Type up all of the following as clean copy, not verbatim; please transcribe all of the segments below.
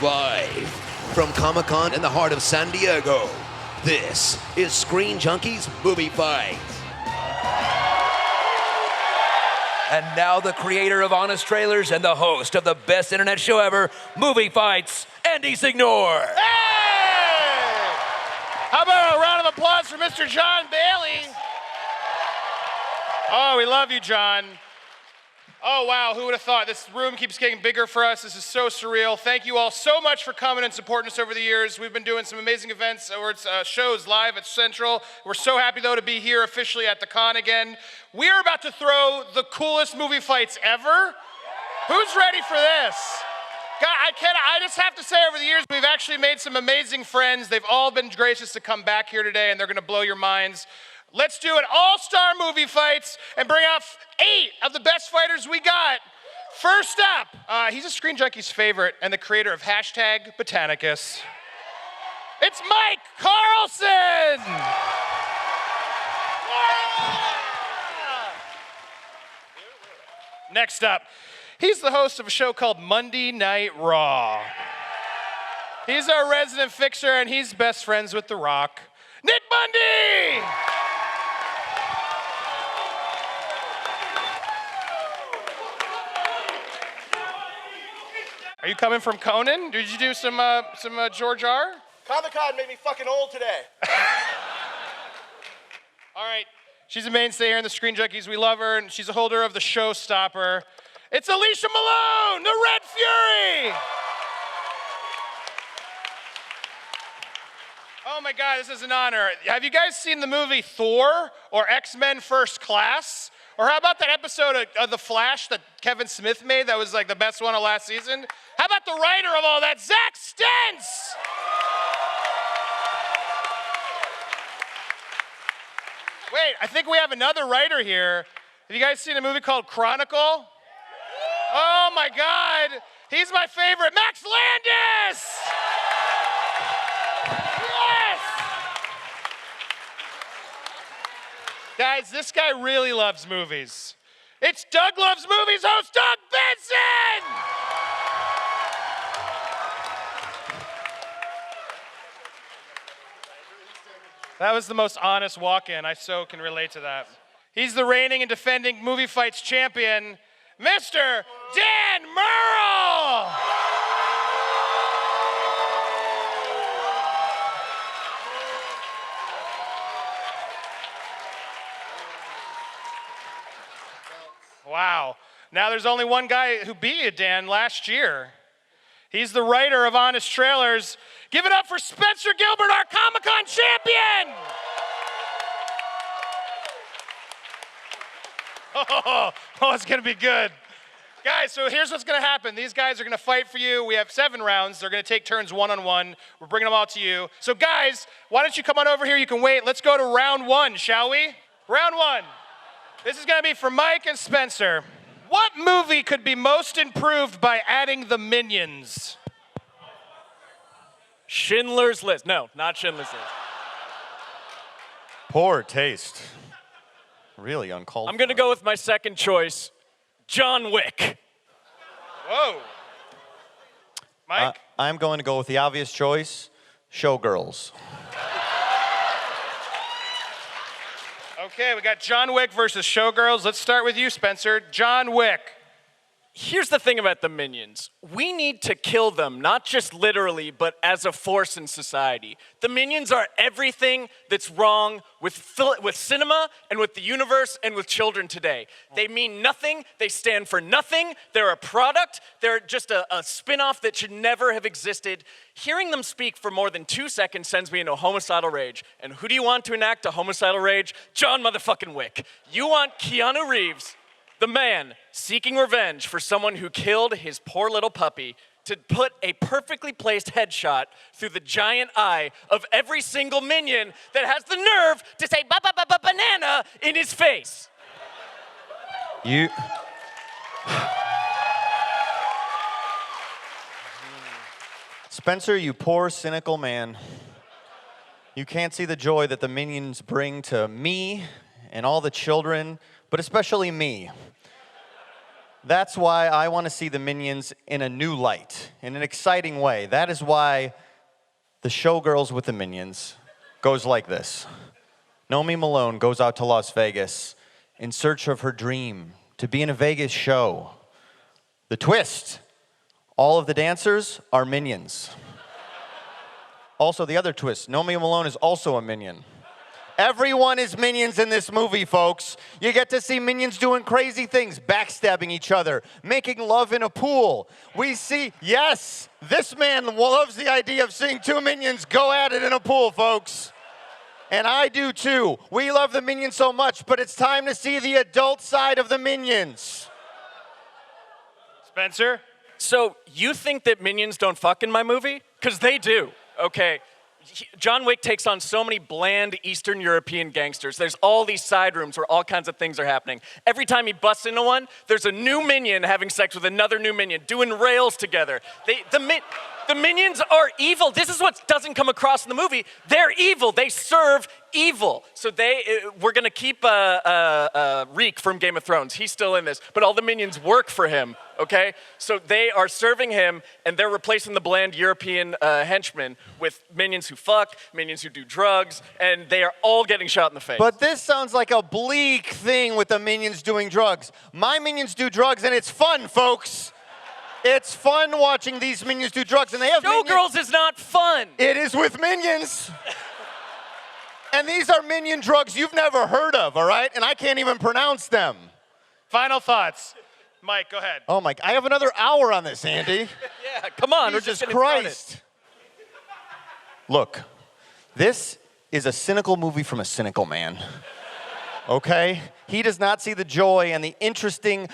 Live from Comic-Con in the heart of San Diego, this is Screen Junkies Movie Fight. And now the creator of Honest Trailers and the host of the best internet show ever, Movie Fights, Andy Signore. Hey! How about a round of applause for Mr. John Bailey? Oh, we love you, John. Oh, wow, who would have thought? This room keeps getting bigger for us. This is so surreal. Thank you all so much for coming and supporting us over the years. We've been doing some amazing events, or shows live at Central. We're so happy, though, to be here officially at the con again. We're about to throw the coolest movie fights ever. Who's ready for this? God, I just have to say, over the years, we've actually made some amazing friends. They've all been gracious to come back here today, and they're going to blow your minds. Let's do an all-star movie fights and bring out 8 of the best fighters we got. First up, he's a Screen Junkie's favorite and the creator of #Botanicus. It's Mike Carlson. Next up, he's the host of a show called Mundy Night Raw. He's our resident fixer and he's best friends with The Rock. Nick Mundy! Are you coming from Conan? Did you do some George R? Comic-Con made me fucking old today. All right, she's a mainstay here in the Screen Junkies. We love her, and she's a holder of the Showstopper. It's ALICIA MALONE, the Red Fury! Oh my God, this is an honor. Have you guys seen the movie Thor or X-Men First Class? Or how about that episode of The Flash that Kevin Smith made that was like the best one of last season? How about the writer of all that, Zach Stentz? Wait, I think we have another writer here. Have you guys seen a movie called Chronicle? Oh my God, he's my favorite, Max Landis! Yes! Guys, this guy really loves movies. It's Doug Loves Movies host Doug Benson! That was the most honest walk-in. I so can relate to that. He's the reigning and defending movie fights champion, Mr. Dan Murrell! Wow. Now there's only one guy who beat you, Dan, last year. He's the writer of Honest Trailers. Give it up for Spencer Gilbert, our Comic-Con champion! Oh, it's gonna be good. Guys, so here's what's gonna happen. These guys are gonna fight for you. We have 7 rounds. They're gonna take turns one-on-one. We're bringing them all to you. So guys, why don't you come on over here? You can wait. Let's go to round 1, shall we? Round 1. This is gonna be for Mike and Spencer. What movie could be most improved by adding the Minions? Schindler's List. No, not Schindler's List. Poor taste. Really uncalled for. I'm gonna go with my second choice, John Wick. Whoa. Mike? I'm going to go with the obvious choice, Showgirls. Okay, we got John Wick versus Showgirls. Let's start with you, Spencer. John Wick. Here's the thing about the Minions. We need to kill them, not just literally, but as a force in society. The Minions are everything that's wrong with cinema and with the universe and with children today. They mean nothing. They stand for nothing. They're a product. They're just a spin-off that should never have existed. Hearing them speak for more than 2 seconds sends me into a homicidal rage. And who do you want to enact a homicidal rage? John motherfucking Wick. You want Keanu Reeves, the man seeking revenge for someone who killed his poor little puppy, to put a perfectly placed headshot through the giant eye of every single minion that has the nerve to say banana in his face. Spencer, you poor, cynical man. You can't see the joy that the Minions bring to me and all the children, but especially me. That's why I want to see the Minions in a new light, in an exciting way. That is why the Showgirls with the Minions goes like this. Naomi Malone goes out to Las Vegas in search of her dream to be in a Vegas show. The twist, all of the dancers are Minions. Also, the other twist, Naomi Malone is also a Minion. Everyone is Minions in this movie, folks. You get to see Minions doing crazy things, backstabbing each other, making love in a pool. We see, yes, this man loves the idea of seeing two Minions go at it in a pool, folks. And I do too. We love the Minions so much, but it's time to see the adult side of the Minions. Spencer? So you think that Minions don't fuck in my movie? Because they do, okay? John Wick takes on so many bland Eastern European gangsters. There's all these side rooms where all kinds of things are happening. Every time he busts into one, there's a new Minion having sex with another new Minion, doing rails together. The Minions are evil. This is what doesn't come across in the movie. They're evil. They serve evil. So we're gonna keep Reek from Game of Thrones. He's still in this, but all the Minions work for him, okay? So they are serving him, and they're replacing the bland European henchmen with Minions who fuck, Minions who do drugs, and they are all getting shot in the face. But this sounds like a bleak thing with the Minions doing drugs. My Minions do drugs, and it's fun, folks. It's fun watching these Minions do drugs, and they have Showgirls is not fun. It is with Minions. And these are Minion drugs you've never heard of, all right? And I can't even pronounce them. Final thoughts. Mike, go ahead. Oh my, I have another hour on this, Andy. Yeah, come on. Jesus we're just getting Christ. started. Look, this is a cynical movie from a cynical man. Okay? He does not see the joy and the interesting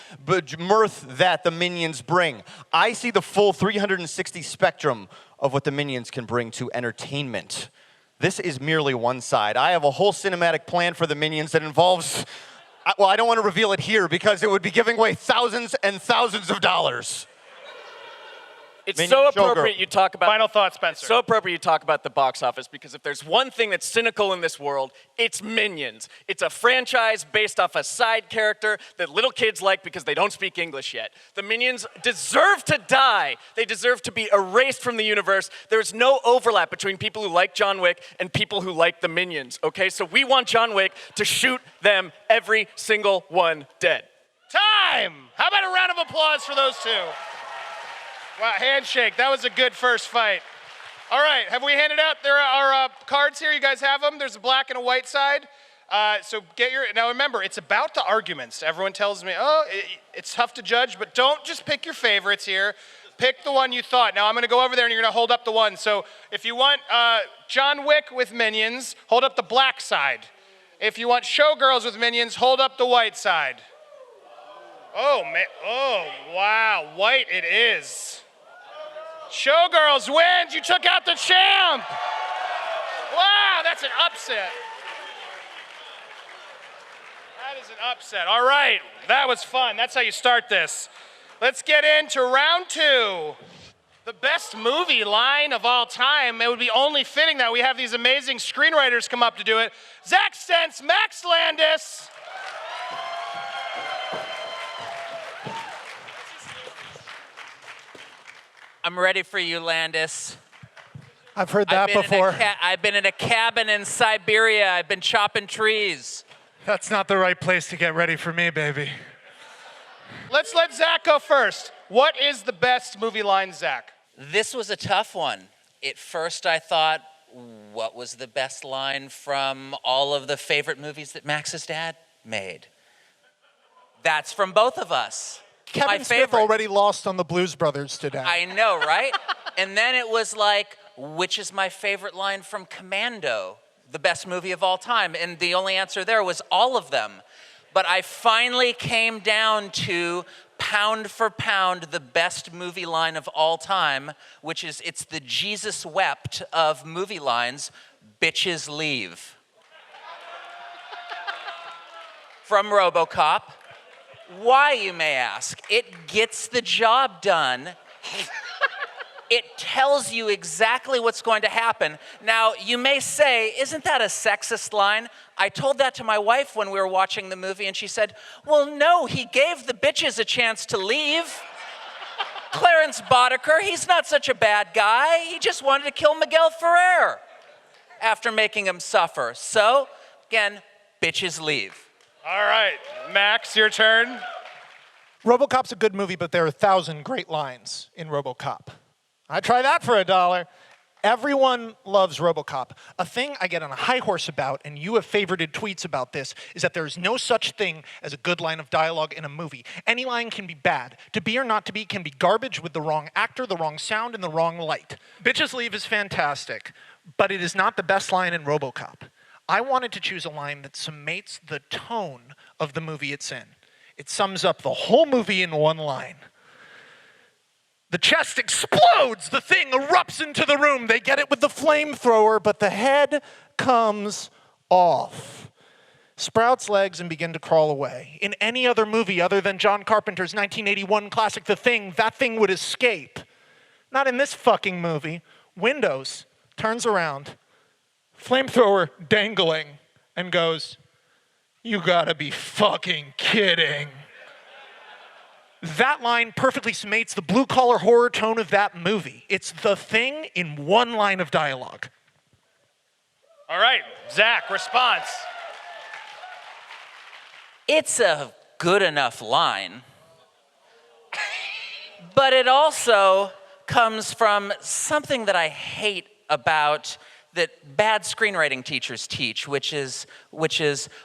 mirth that the Minions bring. I see the full 360 spectrum of what the Minions can bring to entertainment. This is merely one side. I have a whole cinematic plan for the Minions that involves, well, I don't want to reveal it here because it would be giving away thousands and thousands of dollars. It's Minion so Showgirl. appropriate you talk about. Final thoughts, Spencer. So appropriate you talk about the box office, because if there's one thing that's cynical in this world, it's Minions. It's a franchise based off a side character that little kids like because they don't speak English yet. The Minions deserve to die. They deserve to be erased from the universe. There's no overlap between people who like John Wick and people who like the Minions, okay? So we want John Wick to shoot them, every single one, dead. Time! How about a round of applause for those two? Wow, handshake. That was a good first fight. All right, have we handed out? There are cards here. You guys have them. There's a black and a white side. So get your, now remember, it's about the arguments. Everyone tells me, oh, it's tough to judge, but don't just pick your favorites here. Pick the one you thought. Now I'm gonna go over there and you're gonna hold up the one. So if you want John Wick with Minions, hold up the black side. If you want Showgirls with Minions, hold up the white side. Oh, man, oh, wow, white it is. Showgirls wins, you took out the champ. Wow, that's an upset. That is an upset. All right, that was fun. That's how you start this. Let's get into round two. The best movie line of all time. It would be only fitting that we have these amazing screenwriters come up to do it. Zach Stentz, Max Landis. I'm ready for you, Landis. I've heard that before. I've been in a cabin in Siberia. I've been chopping trees. That's not the right place to get ready for me, baby. Let's let Zach go first. What is the best movie line, Zach? This was a tough one. At first I thought, what was the best line from all of the favorite movies that Max's dad made? That's from both of us. Kevin Smith already lost on the Blues Brothers today. I know, right? And then it was like, which is my favorite line from Commando, the best movie of all time? And the only answer there was all of them. But I finally came down to, pound for pound, the best movie line of all time, which is, it's the Jesus wept of movie lines, bitches leave. From RoboCop. Why, you may ask? It gets the job done. It tells you exactly what's going to happen. Now, you may say, isn't that a sexist line? I told that to my wife when we were watching the movie, and she said, well, no, he gave the bitches a chance to leave. Clarence Boddicker, he's not such a bad guy. He just wanted to kill Miguel Ferrer after making him suffer. So, again, bitches leave. All right, Max, your turn. RoboCop's a good movie, but there are 1,000 great lines in RoboCop. I try that for $1. Everyone loves RoboCop. A thing I get on a high horse about, and you have favorited tweets about this, is that there is no such thing as a good line of dialogue in a movie. Any line can be bad. To be or not to be can be garbage with the wrong actor, the wrong sound, and the wrong light. Bitches Leave is fantastic, but it is not the best line in RoboCop. I wanted to choose a line that summates the tone of the movie it's in. It sums up the whole movie in one line. The chest explodes, the thing erupts into the room. They get it with the flamethrower, but the head comes off. Sprouts legs and begin to crawl away. In any other movie other than John Carpenter's 1981 classic The Thing, that thing would escape. Not in this fucking movie. Windows turns around, flamethrower dangling, and goes, "You gotta be fucking kidding." That line perfectly summates the blue-collar horror tone of that movie. It's The Thing in one line of dialogue. All right, Zach, response. It's a good enough line, but it also comes from something that I hate about that bad screenwriting teachers teach, which is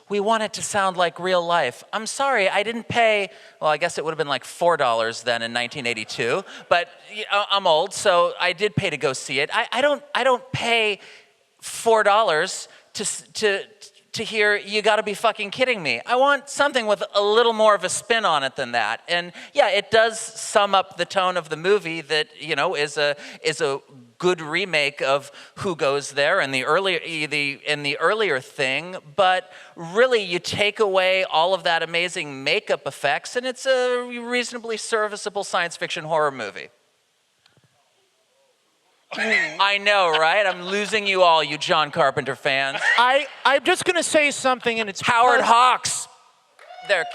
we want it to sound like real life. I'm sorry, I didn't pay, well, I guess it would have been like $4 then in 1982, but I'm old, so I did pay to go see it. I don't pay $4 to hear, "You gotta be fucking kidding me." I want something with a little more of a spin on it than that. And yeah, it does sum up the tone of the movie that, is a good remake of Who Goes There and the earlier Thing, but really you take away all of that amazing makeup effects and it's a reasonably serviceable science fiction horror movie. I know, right? I'm losing you all, you John Carpenter fans. I'm just gonna say something, and it's Howard Hawks. There.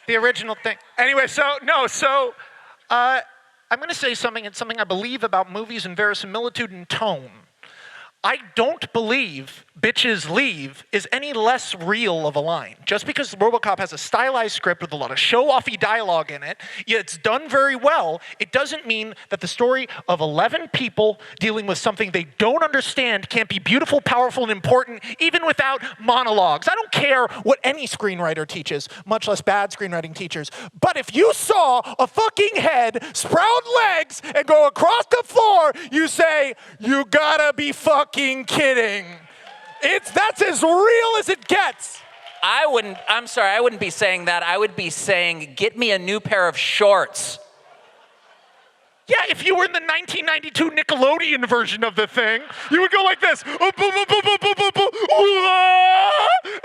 the original thing. Anyway, I'm gonna say something, it's something I believe about movies and verisimilitude and tone. I don't believe Bitches Leave is any less real of a line. Just because RoboCop has a stylized script with a lot of show-offy dialogue in it, yet it's done very well, it doesn't mean that the story of 11 people dealing with something they don't understand can't be beautiful, powerful, and important, even without monologues. I don't care what any screenwriter teaches, much less bad screenwriting teachers, but if you saw a fucking head sprout legs and go across the floor, you say, "You gotta be fucking kidding." That's as real as it gets. I'm sorry, I wouldn't be saying that. I would be saying, "Get me a new pair of shorts." Yeah, if you were in the 1992 Nickelodeon version of The Thing, you would go like this. And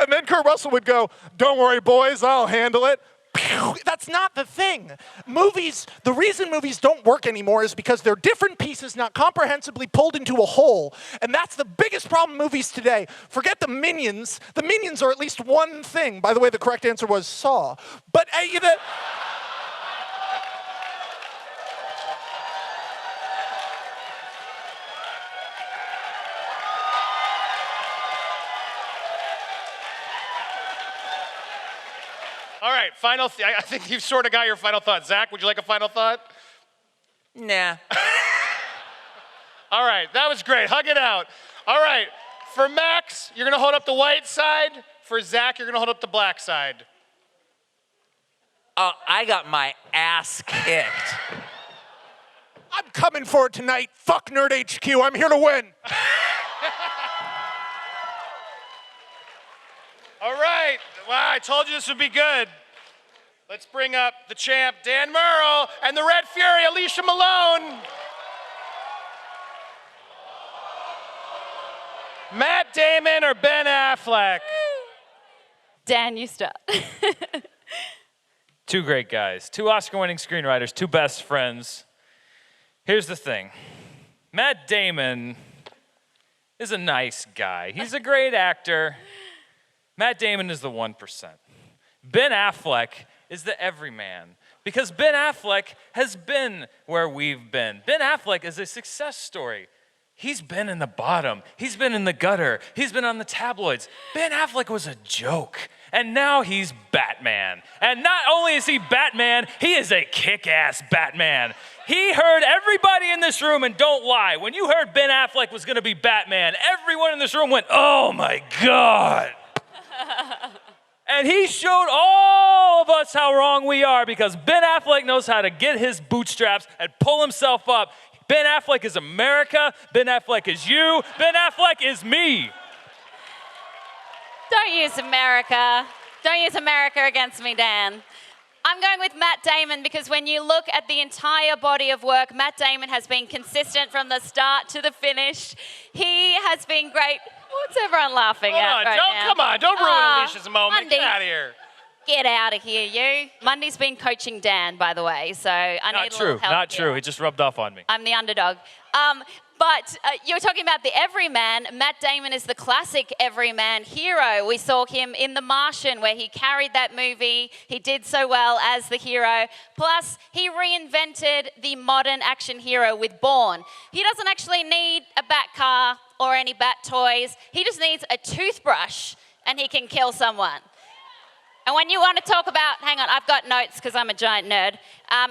then Kurt Russell would go, "Don't worry, boys, I'll handle it." That's not the thing. Movies, the reason movies don't work anymore is because they're different pieces not comprehensively pulled into a whole. And that's the biggest problem in movies today. Forget the Minions. The Minions are at least one thing. By the way, the correct answer was Saw. But All right, I think you've sort of got your final thought. Zach, would you like a final thought? Nah. All right, that was great. Hug it out. All right, for Max, you're gonna hold up the white side. For Zach, you're gonna hold up the black side. I got my ass kicked. I'm coming for it tonight. Fuck Nerd HQ. I'm here to win. All right. Wow, I told you this would be good. Let's bring up the champ, Dan Murrell, and the Red Fury, ALICIA Malone. Matt Damon or Ben Affleck? Dan, you start. Two great guys, two Oscar-winning screenwriters, two best friends. Here's the thing. Matt Damon is a nice guy. He's a great actor. Matt Damon is the 1%. Ben Affleck is the everyman. Because Ben Affleck has been where we've been. Ben Affleck is a success story. He's been in the bottom. He's been in the gutter. He's been on the tabloids. Ben Affleck was a joke. And now he's Batman. And not only is he Batman, he is a kick-ass Batman. He heard everybody in this room, and don't lie, when you heard Ben Affleck was gonna be Batman, everyone in this room went, oh my God. And he showed all of us how wrong we are because Ben Affleck knows how to get his bootstraps and pull himself up. Ben Affleck is America. Ben Affleck is you. Ben Affleck is me. Don't use America. Don't use America against me, Dan. I'm going with Matt Damon because when you look at the entire body of work, Matt Damon has been consistent from the start to the finish. He has been great. What's everyone laughing at right now? Come on, don't ruin Alicia's moment. Mundy. Get out of here. Get out of here, you. Mundy's been coaching Dan, by the way, so I need a little help. Not here. true. It just rubbed off on me. I'm the underdog. But you're talking about the everyman. Matt Damon is the classic everyman hero. We saw him in The Martian where he carried that movie. He did so well as the hero. Plus, he reinvented the modern action hero with Bourne. He doesn't actually need a bat car or any bat toys. He just needs a toothbrush and he can kill someone. And when you want to talk about, hang on, I've got notes because I'm a giant nerd.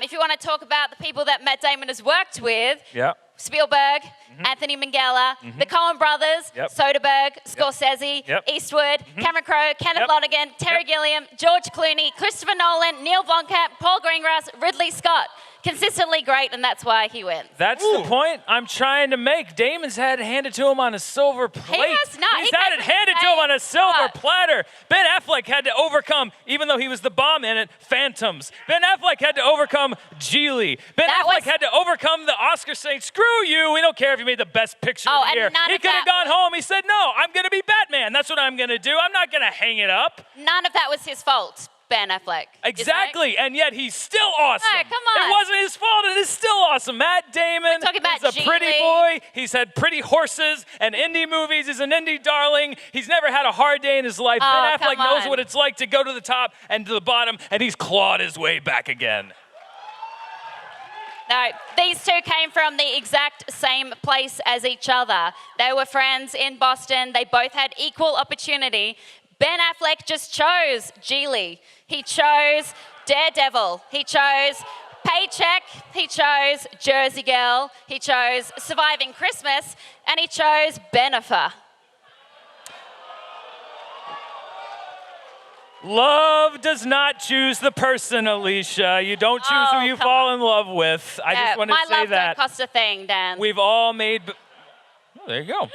If you want to talk about the people that Matt Damon has worked with, Yeah. Spielberg, Anthony Minghella, the Coen brothers, Soderbergh, Scorsese, Eastwood, Cameron Crowe, Kenneth Lonergan, Terry Gilliam, George Clooney, Christopher Nolan, Neil Blomkamp, Paul Greengrass, Ridley Scott. Consistently great, and that's why he wins. That's the point I'm trying to make. Damon's had it handed to him on a silver plate. He has not. He's had it handed to him on a silver platter. Ben Affleck had to overcome, even though he was the bomb in it, Phantoms. Ben Affleck had to overcome Geely. Ben Affleck had to overcome the Oscar saying, screw you, we don't care if you made the best picture of the year. He could have gone home. He said, no, I'm going to be Batman. That's what I'm going to do. I'm not going to hang it up. None of that was his fault. Ben Affleck. Exactly, and yet he's still awesome. No, come on. It wasn't his fault, and it's still awesome. Matt Damon is a pretty boy. He's had pretty horses and indie movies. He's an indie darling. He's never had a hard day in his life. Ben Affleck knows what it's like to go to the top and to the bottom, and he's clawed his way back again. No, these two came from the exact same place as each other. They were friends in Boston. They both had equal opportunity. Ben Affleck just chose Geely. He chose Daredevil. He chose Paycheck. He chose Jersey Girl. He chose Surviving Christmas. And he chose Bennifer. Love does not choose the person, Alicia. You don't choose who you fall in love with. I just want to say that. My love don't cost a thing, Dan. We've all made... There you go.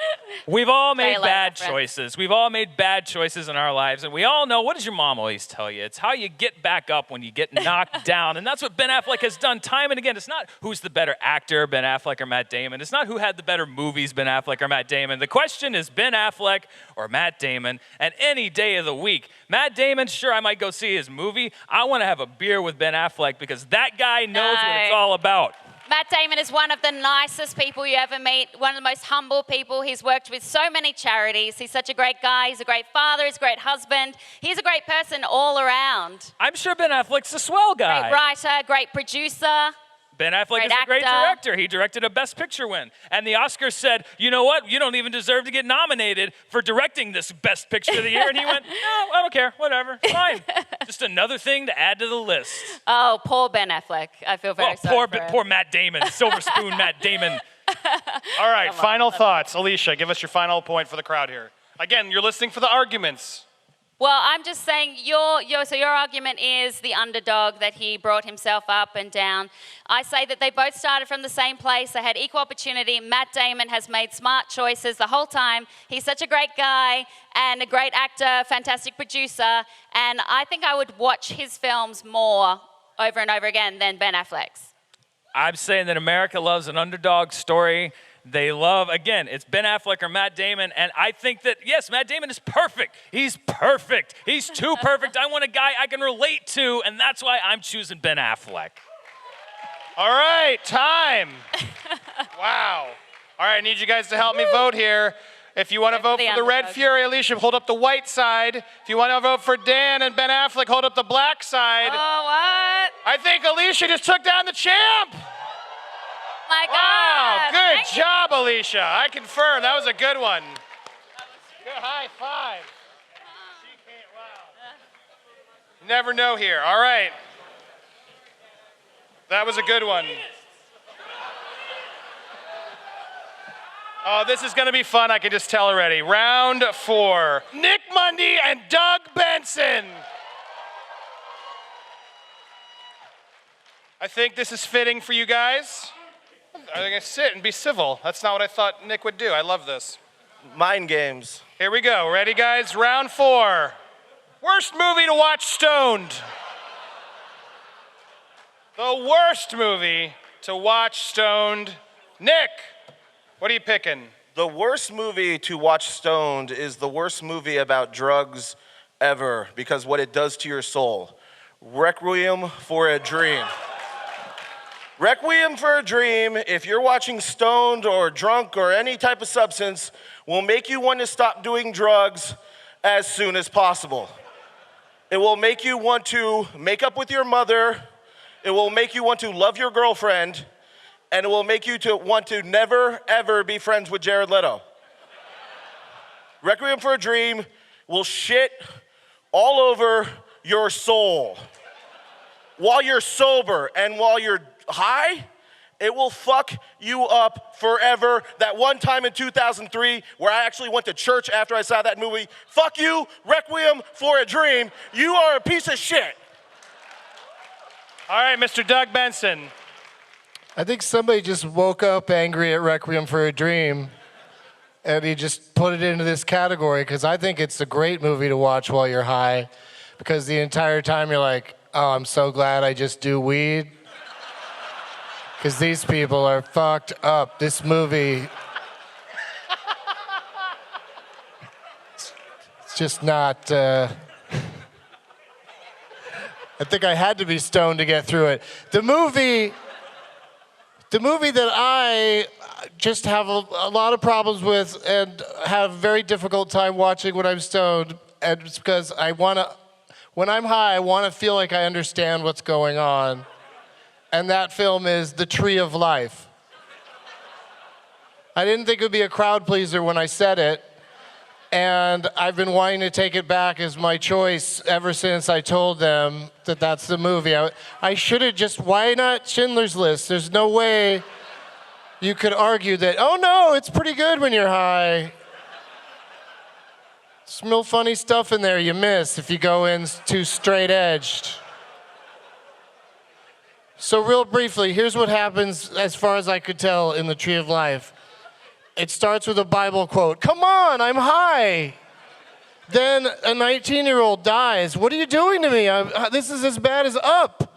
We've all made bad choices. We've all made bad choices in our lives, and we all know, what does your mom always tell you? It's how you get back up when you get knocked down, and that's what Ben Affleck has done time and again. It's not who's the better actor, Ben Affleck or Matt Damon. It's not who had the better movies, Ben Affleck or Matt Damon. The question is Ben Affleck or Matt Damon, and any day of the week. Matt Damon, sure, I might go see his movie. I want to have a beer with Ben Affleck because that guy knows what it's all about. Matt Damon is one of the nicest people you ever meet, one of the most humble people. He's worked with so many charities. He's such a great guy. He's a great father. He's a great husband. He's a great person all around. I'm sure Ben Affleck's a swell guy. Great writer, great producer. Ben Affleck is a great director. He directed a Best Picture win. And the Oscars said, you know what? You don't even deserve to get nominated for directing this Best Picture of the year. And he went, no, I don't care. Whatever. Fine. Just another thing to add to the list. Oh, poor Ben Affleck. I feel very sorry for him. Poor Matt Damon. Silver spoon Matt Damon. All right, final thoughts. Alicia, give us your final point for the crowd here. Again, you're listening for the arguments. Well, I'm just saying, so your argument is the underdog, that he brought himself up and down. I say that they both started from the same place. They had equal opportunity. Matt Damon has made smart choices the whole time. He's such a great guy and a great actor, fantastic producer, and I think I would watch his films more over and over again than Ben Affleck's. I'm saying that America loves an underdog story. They love, again, it's Ben Affleck or Matt Damon, and I think that, yes, Matt Damon is perfect. He's perfect. He's too perfect. I want a guy I can relate to, and that's why I'm choosing Ben Affleck. All right, time. Wow. All right, I need you guys to help me vote here. If you want to vote for the Red Fury, Alicia, hold up the white side. If you want to vote for Dan and Ben Affleck, hold up the black side. Oh, what? I think Alicia just took down the champ. My God. Wow, good Thank job, Alicia. I confirm, that was a good one. Good high five. She can't, wow. You never know here. All right. That was a good one. Oh, this is going to be fun, I can just tell already. Round 4. Nick Mundy and Doug Benson. I think this is fitting for you guys. I'm going to sit and be civil. That's not what I thought Nick would do. I love this. Mind games. Here we go. Ready, guys? Round 4. Worst movie to watch stoned. The worst movie to watch stoned. Nick, what are you picking? The worst movie to watch stoned is the worst movie about drugs ever because what it does to your soul. Requiem for a Dream. Requiem for a Dream, if you're watching stoned or drunk or any type of substance, will make you want to stop doing drugs as soon as possible. It will make you want to make up with your mother. It will make you want to love your girlfriend. And it will make you want to never, ever be friends with Jared Leto. Requiem for a Dream will shit all over your soul. While you're sober and while you're high, it will fuck you up forever. That one time in 2003 where I actually went to church after I saw that movie, fuck you, Requiem for a Dream. You are a piece of shit. All right, Mr. Doug Benson. I think somebody just woke up angry at Requiem for a Dream, and he just put it into this category, because I think it's a great movie to watch while you're high, because the entire time you're like, oh, I'm so glad I just do weed, because these people are fucked up. This movie, it's just not... I think I had to be stoned to get through it. The movie that I just have a lot of problems with and have a very difficult time watching when I'm stoned, and it's because when I'm high, I want to feel like I understand what's going on. And that film is The Tree of Life. I didn't think it would be a crowd pleaser when I said it, and I've been wanting to take it back as my choice ever since I told them that that's the movie. I should have just, why not Schindler's List? There's no way you could argue that, oh no, it's pretty good when you're high. Some real funny stuff in there you miss if you go in too straight-edged. So real briefly, here's what happens as far as I could tell in The Tree of Life. It starts with a Bible quote. Come on, I'm high. Then a 19-year-old dies. What are you doing to me? This is as bad as Up.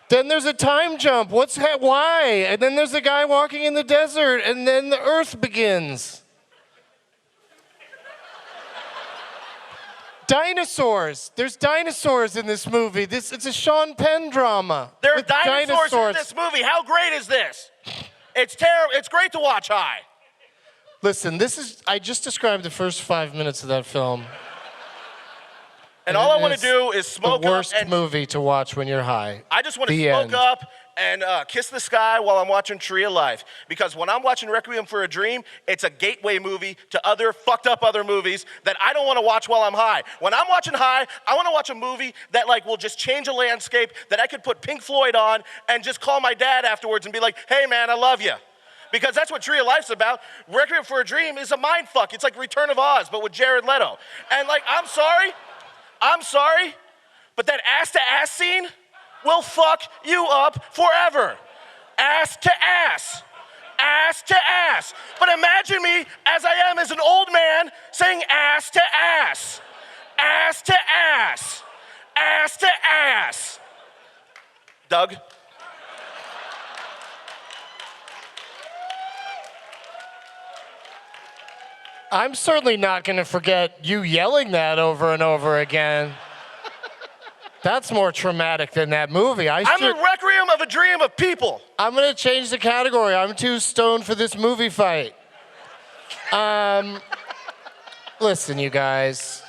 Then there's a time jump. Why? And then there's a guy walking in the desert, and then the earth begins. Dinosaurs. There's dinosaurs in this movie. It's a Sean Penn drama. There are dinosaurs in this movie. How great is this? It's terrible. It's great to watch high. Listen, I just described the first 5 minutes of that film. And all I want to do is smoke up. The worst movie to watch when you're high. I just want to smoke up and kiss the sky while I'm watching Tree of Life. Because when I'm watching Requiem for a Dream, it's a gateway movie to other fucked up other movies that I don't want to watch while I'm high. When I'm watching high, I want to watch a movie that will just change a landscape, that I could put Pink Floyd on and just call my dad afterwards and be like, hey man, I love you. Because that's what Tree of Life's about. Requiem for a Dream is a mind fuck. It's like Return of Oz, but with Jared Leto. And I'm sorry, but that ass-to-ass scene will fuck you up forever. Ass to ass. Ass to ass. But imagine me as I am as an old man saying ass to ass. Ass to ass. Ass to ass. Doug? I'm certainly not going to forget you yelling that over and over again. That's more traumatic than that movie. I'm the requiem of a dream of people. I'm gonna change the category. I'm too stoned for this movie fight. Listen, you guys.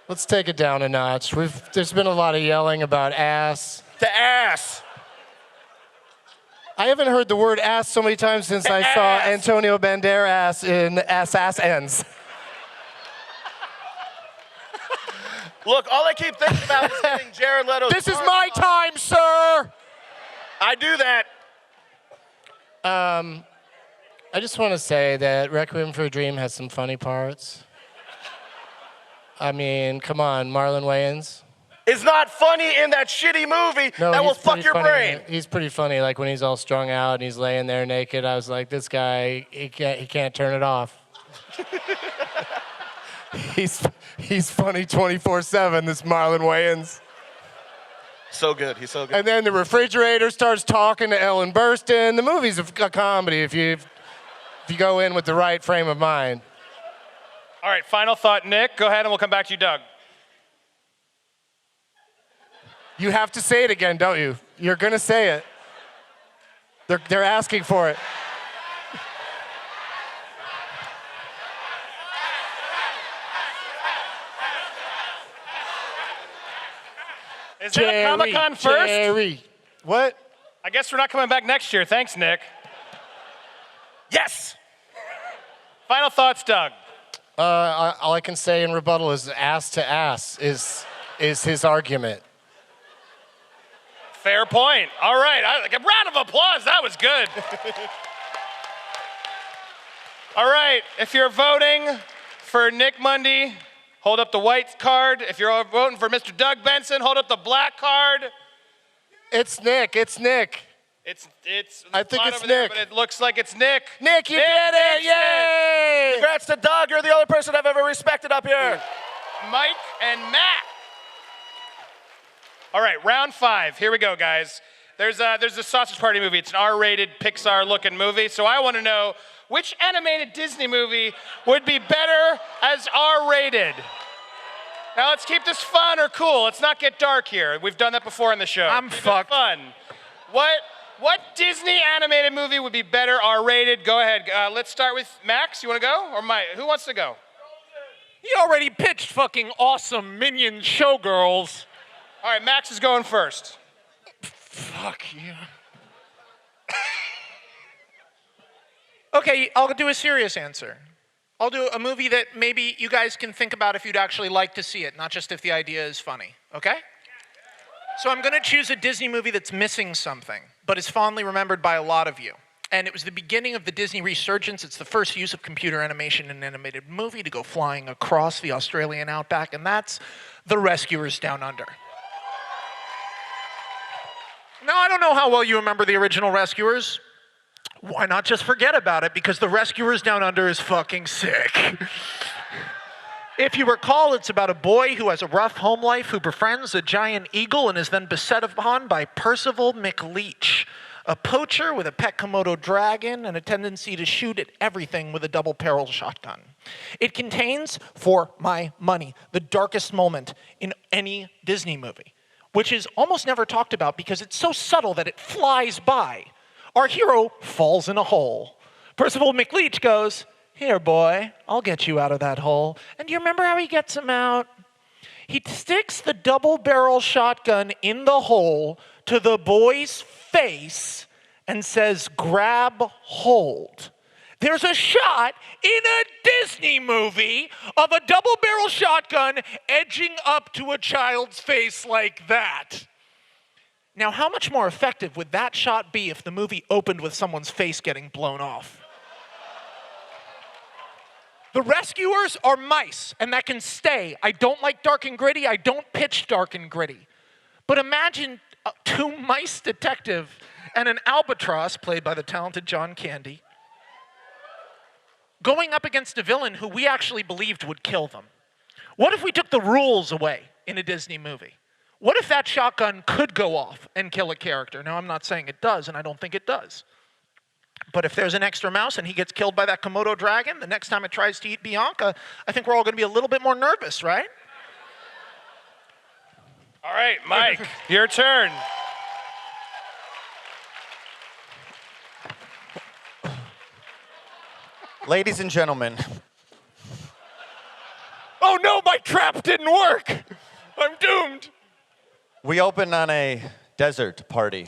Let's take it down a notch. There's been a lot of yelling about ass. To ass. I haven't heard the word ass so many times since I saw Antonio Banderas in Ass Ends. Look, all I keep thinking about is getting Jared Leto's. This is my time, sir! I do that. I just want to say that Requiem for a Dream has some funny parts. I mean, come on, Marlon Wayans. Is not funny in that shitty movie that will fuck your brain. He's pretty funny, like when he's all strung out and he's laying there naked. I was like, this guy, he can't turn it off. He's funny 24/7, this Marlon Wayans. So good, he's so good. And then the refrigerator starts talking to Ellen Burstyn. The movie's a comedy if you go in with the right frame of mind. All right, final thought, Nick. Go ahead and we'll come back to you, Doug. You have to say it again, don't you? You're gonna say it. They're asking for it. Is that a Comic-Con first? Jerry. What? I guess we're not coming back next year. Thanks, Nick. Yes! Final thoughts, Doug. All I can say in rebuttal is ass to ass is his argument. Fair point. All right, a round of applause. That was good. All right, if you're voting for Nick Mundy, hold up the white card. If you're voting for Mr. Doug Benson, hold up the black card. It's Nick. It's Nick. It's I think it's over there, Nick. but it looks like it's Nick. Nick, you did it! Yay! Congrats to Doug. You're the only person I've ever respected up here. Mike and Matt. All right, round 5. Here we go, guys. There's a Sausage Party movie. It's an R-rated Pixar-looking movie. So I want to know which animated Disney movie would be better as R-rated. Now let's keep this fun or cool. Let's not get dark here. We've done that before in the show. I'm fucked. Fun. What Disney animated movie would be better R-rated? Go ahead. Let's start with Max. You want to go? Or Mike? Who wants to go? He already pitched fucking awesome Minion Showgirls. All right, Max is going first. Fuck you. Okay, I'll do a serious answer. I'll do a movie that maybe you guys can think about if you'd actually like to see it, not just if the idea is funny, okay? So I'm gonna choose a Disney movie that's missing something, but is fondly remembered by a lot of you. And it was the beginning of the Disney resurgence. It's the first use of computer animation in an animated movie to go flying across the Australian outback, and that's The Rescuers Down Under. Now, I don't know how well you remember the original Rescuers. Why not just forget about it? Because The Rescuers Down Under is fucking sick. If you recall, it's about a boy who has a rough home life who befriends a giant eagle and is then beset upon by Percival McLeach, a poacher with a pet Komodo dragon and a tendency to shoot at everything with a double-barrel shotgun. It contains, for my money, the darkest moment in any Disney movie, which is almost never talked about because it's so subtle that it flies by. Our hero falls in a hole. Percival McLeach goes, "Here, boy, I'll get you out of that hole." And do you remember how he gets him out? He sticks the double-barrel shotgun in the hole to the boy's face and says, "Grab hold." There's a shot in a Disney movie of a double-barrel shotgun edging up to a child's face like that. Now, how much more effective would that shot be if the movie opened with someone's face getting blown off? The Rescuers are mice, and that can stay. I don't like dark and gritty. I don't pitch dark and gritty. But imagine two mice detective and an albatross, played by the talented John Candy, going up against a villain who we actually believed would kill them. What if we took the rules away in a Disney movie? What if that shotgun could go off and kill a character? Now, I'm not saying it does, and I don't think it does. But if there's an extra mouse and he gets killed by that Komodo dragon, the next time it tries to eat Bianca, I think we're all going to be a little bit more nervous, right? All right, Mike, your turn. Ladies and gentlemen, Oh no, my trap didn't work. I'm doomed. we open on a desert party,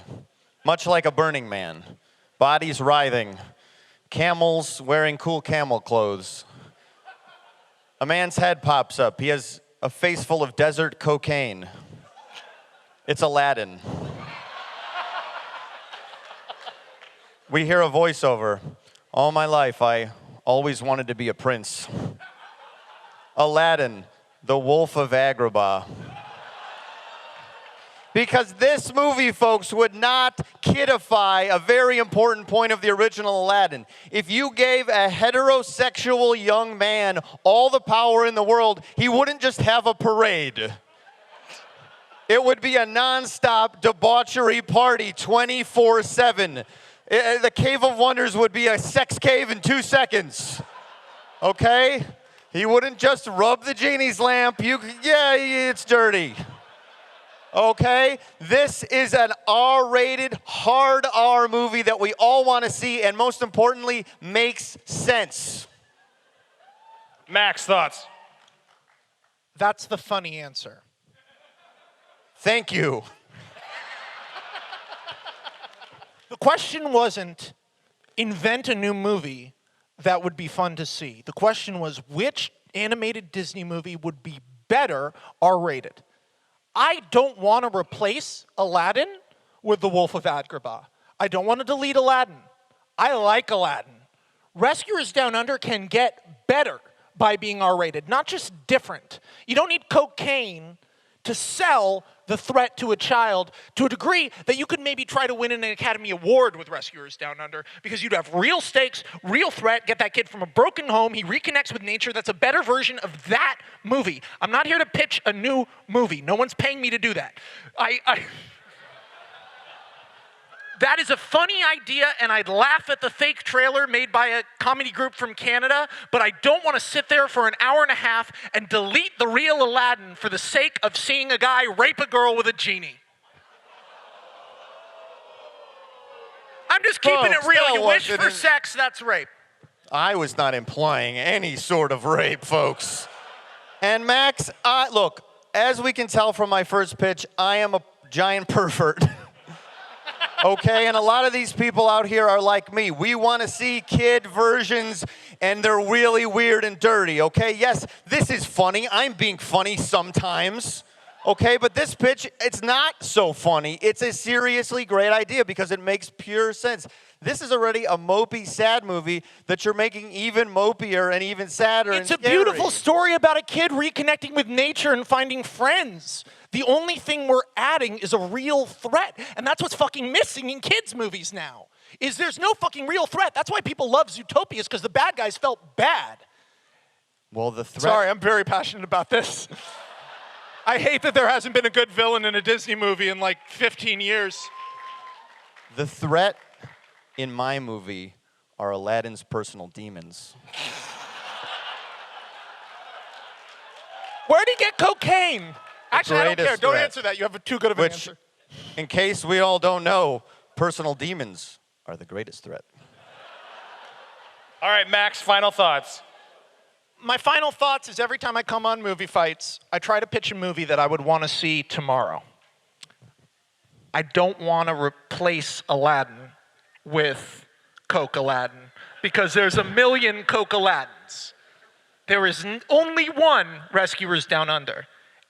much like a Burning Man. Bodies writhing, camels wearing cool camel clothes. A man's head pops up. He has a face full of desert cocaine. It's Aladdin. We hear a voiceover. All my life, I always wanted to be a prince. Aladdin, the Wolf of Agrabah. Because this movie, folks, would not kidify a very important point of the original Aladdin. If you gave a heterosexual young man all the power in the world, he wouldn't just have a parade. It would be a nonstop debauchery party 24/7. The Cave of Wonders would be a sex cave in 2 seconds. Okay? He wouldn't just rub the genie's lamp. Yeah, it's dirty. Okay? This is an R-rated, hard R movie that we all want to see, and most importantly, makes sense. Max, thoughts? That's the funny answer. Thank you. The question wasn't invent a new movie that would be fun to see. The question was which animated Disney movie would be better R-rated. I don't want to replace Aladdin with The Wolf of Agrabah. I don't want to delete Aladdin. I like Aladdin. Rescuers Down Under can get better by being R-rated, not just different. You don't need cocaine to sell the threat to a child to a degree that you could maybe try to win an Academy Award with Rescuers Down Under, because you'd have real stakes, real threat, get that kid from a broken home, he reconnects with nature. That's a better version of that movie. I'm not here to pitch a new movie. No one's paying me to do that. That is a funny idea, and I'd laugh at the fake trailer made by a comedy group from Canada, but I don't want to sit there for an hour and a half and delete the real Aladdin for the sake of seeing a guy rape a girl with a genie. I'm just keeping it real. You wish for sex, that's rape. I was not implying any sort of rape, folks. And Max, look, as we can tell from my first pitch, I am a giant pervert. Okay, and a lot of these people out here are like me. We want to see kid versions, and they're really weird and dirty, okay? Yes, this is funny. I'm being funny sometimes, okay? But this pitch, it's not so funny. It's a seriously great idea because it makes pure sense. This is already a mopey, sad movie that you're making even mopier and even sadder and scary. It's a beautiful story about a kid reconnecting with nature and finding friends. The only thing we're adding is a real threat, and that's what's fucking missing in kids' movies now, is there's no fucking real threat. That's why people love Zootopias, because the bad guys felt bad. Well, the threat... Sorry, I'm very passionate about this. I hate that there hasn't been a good villain in a Disney movie in like 15 years. The threat in my movie are Aladdin's personal demons. Where'd he get cocaine? Actually, I don't care. Don't threat. answer that. You have too good of an answer. In case we all don't know, personal demons are the greatest threat. All right, Max, final thoughts. My final thoughts is every time I come on Movie Fights, I try to pitch a movie that I would want to see tomorrow. I don't want to replace Aladdin with Coke Aladdin, because there's a million Coke Aladdins. There is only one Rescuers Down Under.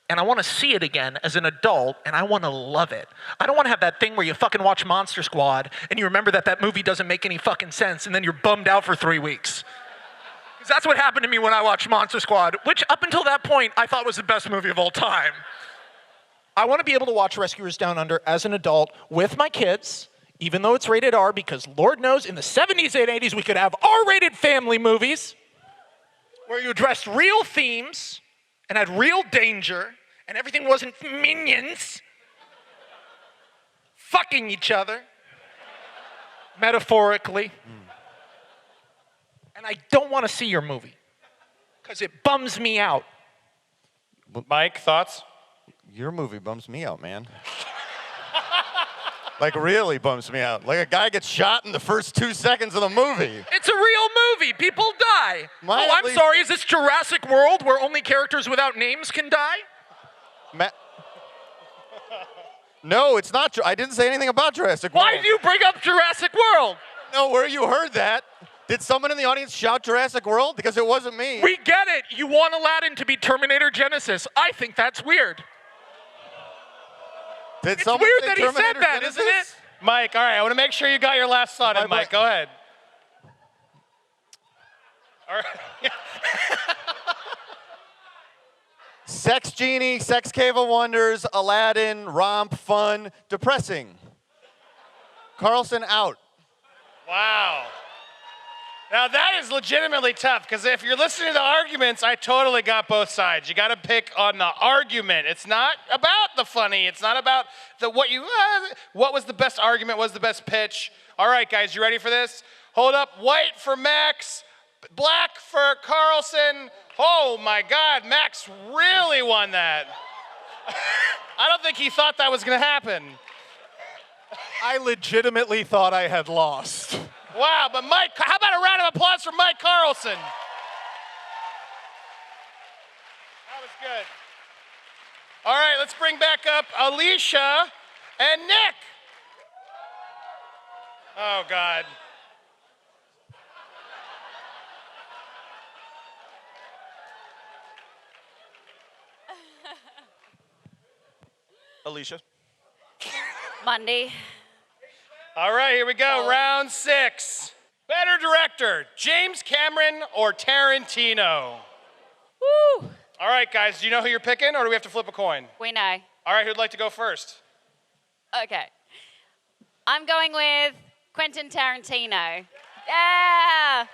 And I want to see it again as an adult, and I want to love it. I don't want to have that thing where you fucking watch Monster Squad, and you remember that movie doesn't make any fucking sense, and then you're bummed out for 3 weeks. Because that's what happened to me when I watched Monster Squad, which up until that point, I thought was the best movie of all time. I want to be able to watch Rescuers Down Under as an adult with my kids, even though it's rated R, because Lord knows in the 70s and 80s we could have R-rated family movies where you addressed real themes and had real danger, and everything wasn't minions fucking each other, metaphorically. And I don't want to see your movie because it bums me out. Mike, thoughts? Your movie bums me out, man. Like, really bums me out. Like, a guy gets shot in the first 2 seconds of the movie. It's a real movie. People die. Might Oh, at I'm least- sorry. Is this Jurassic World where only characters without names can die? No, it's not. I didn't say anything about Jurassic World. Why do you bring up Jurassic World? No, where you heard that? Did someone in the audience shout Jurassic World? Because it wasn't me. We get it. You want Aladdin to be Terminator Genesis. I think that's weird. Did It's someone weird say that he Terminator said that, Genesis? isn't it? Mike, all right, I want to make sure you got your last thought in, Mike. Go ahead. All right. Sex Genie, Sex Cave of Wonders, Aladdin, romp, fun, depressing. Carlson out. Wow. Now that is legitimately tough because if you're listening to the arguments, I totally got both sides. You got to pick on the argument. It's not about the funny. It's not about what was the best argument, what was the best pitch. All right, guys, you ready for this? Hold up. White for Max, black for Carlson. Oh my God, Max really won that. I don't think he thought that was going to happen. I legitimately thought I had lost. Wow, but Mike, how about a round of applause for Mike Carlson? That was good. All right, let's bring back up Alicia and Nick. Oh, God. Alicia. Mundy. All right, here we go. Round 6. Better director, James Cameron or Tarantino? Woo! All right, guys, do you know who you're picking, or do we have to flip a coin? We know. All right, who'd like to go first? Okay. I'm going with Quentin Tarantino. Yeah!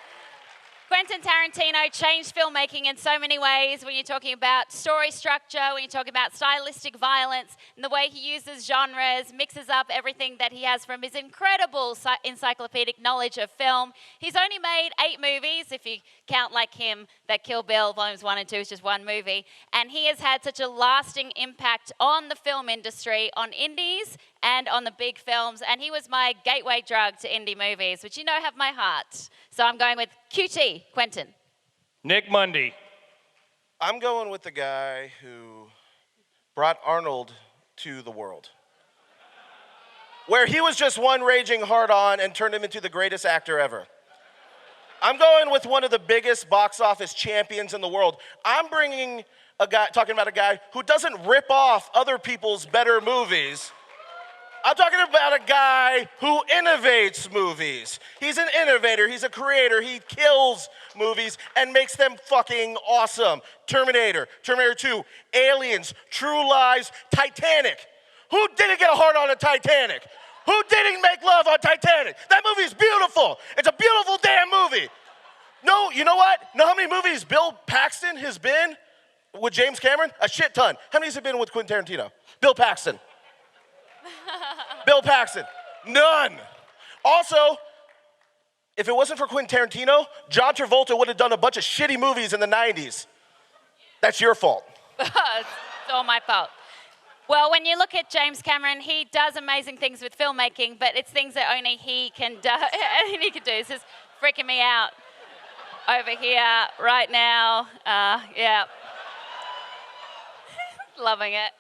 Quentin Tarantino changed filmmaking in so many ways when you're talking about story structure, when you're talking about stylistic violence, and the way he uses genres, mixes up everything that he has from his incredible encyclopedic knowledge of film. He's only made 8 movies, if you count like him, that Kill Bill Volumes 1 and 2 is just one movie. And he has had such a lasting impact on the film industry, on indies, and on the big films. And he was my gateway drug to indie movies, which you know have my heart. So I'm going with QT, Quentin. Nick Mundy. I'm going with the guy who brought Arnold to the world. Where he was just one raging hard-on and turned him into the greatest actor ever. I'm going with one of the biggest box office champions in the world. I'm bringing a guy, talking about a guy who doesn't rip off other people's better movies. I'm talking about a guy who innovates movies. He's an innovator, he's a creator, he kills movies and makes them fucking awesome. Terminator, Terminator 2, Aliens, True Lies, Titanic. Who didn't get a heart on a Titanic? Who didn't make love on Titanic? That movie is beautiful. It's a beautiful damn movie. No, you know what? Know how many movies Bill Paxton has been with James Cameron? A shit ton. How many has he been with Quentin Tarantino? Bill Paxton. Bill Paxton. None. Also, if it wasn't for Quentin Tarantino, John Travolta would have done a bunch of shitty movies in the 90s. That's your fault. It's all my fault. Well, when you look at James Cameron, he does amazing things with filmmaking, but it's things that only he can do. He can do. This is freaking me out over here right now. Yeah. Loving it.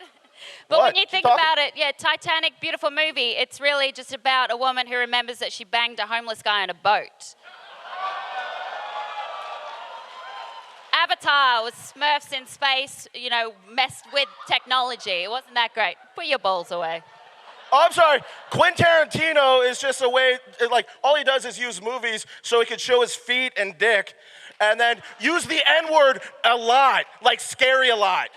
But when you think about it, yeah, Titanic, beautiful movie. It's really just about a woman who remembers that she banged a homeless guy on a boat. Avatar was Smurfs in space, you know, messed with technology. It wasn't that great. Put your balls away. Oh, I'm sorry. Quentin Tarantino is just a way, like, all he does is use movies so he can show his feet and dick, and then use the N-word a lot, like scary a lot.